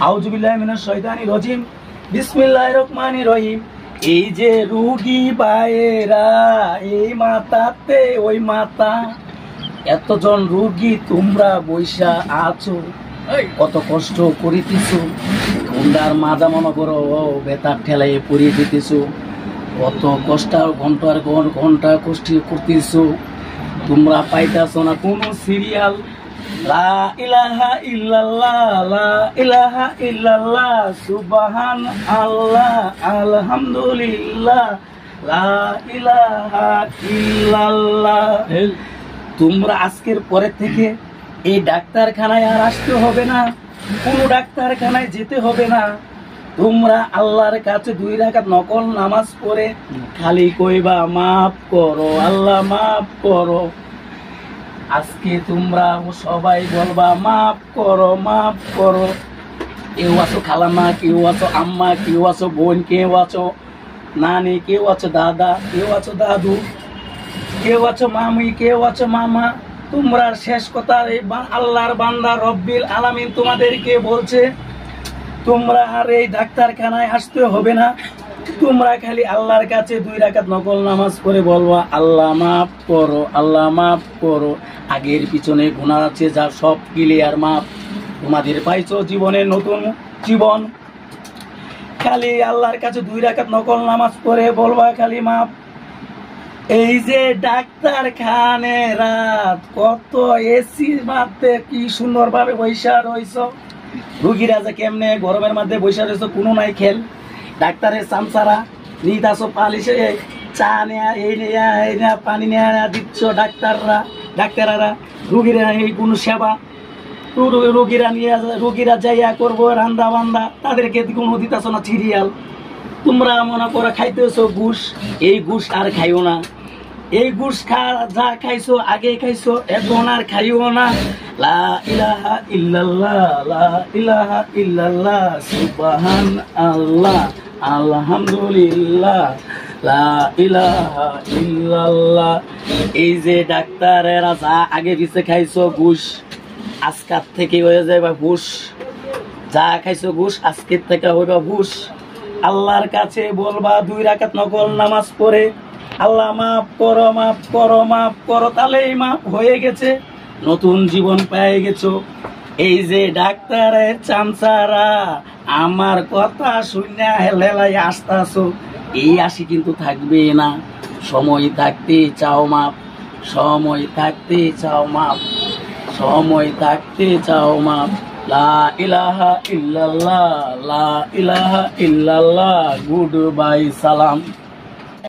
আউযু বিল্লাহি মিনাশ শাইতানির রাজিম। বিসমিল্লাহির রহমানির রহিম। এই যে রোগী ভাইয়েরা, এই মাথাতে ওই মাথা, এতজন রোগী তোমরা বৈশা আছো, কত কষ্ট করিতেছো, তোমরার মাজা মনে করো বেতার ঠেলাই পড়িয়ে দিতেছো, কত কষ্ট ঘন্টার ঘন্টা কষ্ট করতেছো, তোমরা পাইতেছো না কোনো সিরিয়াল। লা ইলাহা ইল্লাল্লাহ, লা ইলাহা ইল্লাল্লাহ, সুবহান আল্লাহ, আলহামদুলিল্লাহ, লা ইলাহা ইল্লাল্লাহ। তোমরা আজকের পরে থেকে এই ডাক্তারখানায় আর আসতে হবে না, কোনো ডাক্তারখানায় যেতে হবে না। তোমরা আল্লাহর কাছে 2 রাকাত নকল নামাজ পড়ে খালি কইবা মাফ করো আল্লাহ, মাফ করো। আজকে তোমরা সবাই বলবা মাফ করো, মাফ করো। কেউ আছো খালামা, কেউ আছো আম্মা, কেউ আছো বোন, কেউ আছো নানি, কেউ আছো দাদা, কেউ আছো দাদু, কেউ আছো মামি, কেউ আছো মামা। তোমরা শেষ কথা এই আল্লাহর বান্দা রব্বিল আলামিন তোমাদেরকে বলছে তোমরা আর এই ডাক্তারখানায় আসতে হবে না। তোমরা খালি আল্লাহর কাছে 2 রাকাত নকল নামাজ পড়ে বলবা আল্লাহ মাফ করো, আল্লাহ মাফ করো। আগের পিছনে গুনাহ আছে যা সব ক্লিয়ার, মাফ। তোমাদের পাইছো জীবনের নতুন জীবন। খালি আল্লাহর কাছে 2 রাকাত নকল নামাজ পড়ে বলবা খালি মাফ। এই যে ডাক্তারখানে রাত কত এসি মারতে কি সুন্দর ভাবে বৈশা রইছ, রুগীরা যে কেমনে গরমের মধ্যে বৈশা রয়েছ, কোনো নাই খেল। ডাক্তারের চামচারা নিত আসো, পালিশে চা নেয়া, এই নেয়া, এই নেয়া, পানি নেয়া দিচ্ছ ডাক্তাররা। রুগীরা এই কোনো সেবা, রুগীরা যাইয়া করবো রান্দা বান্দা, তাদেরকে কোনো দিতেছ না সিরিয়াল। তোমরা মনে করো খাইতেছো ঘুষ, এই ঘুষ আর খাইও না। এই ঘুষ যা খাইছো আগে খাইছো, এখন আর খাইও না। লা ইলাহা ইল্লাল্লাহ, লা ইলাহা ইল্লাল্লাহ, সুবহান আল্লাহ, আলহামদুলিল্লাহ, লা ইলাহা ইল্লাল্লাহ। এই যে ডাক্তারেরা যা আগে পিছে খাইছো ঘুষ, আজকের থেকে হয়ে যাবে ঘুষ। যা খাইছো ঘুষ, আজকের থেকে হইবা ঘুষ। আল্লাহর কাছে বলবা 2 রাকাত নকল নামাজ পড়ে আল্লাহ মাফ করো, মাফ করো, মাফ করো। তাহলেই মাফ হয়ে গেছে, নতুন জীবন পেয়ে গেছো। এই যে ডাক্তারের চামচারা আমার কথা শুনে হেলাই আসতেছো, এই আসি কিন্তু থাকবে না। সময় থাকতে চাও মাপ, সময় থাকতে চাও মাপ, সময় থাকতে চাও মাপ। লা ইলাহা ইল্লাল্লাহ, লা ইলাহা ইল্লাল্লাহ, গুড বাই, সালাম।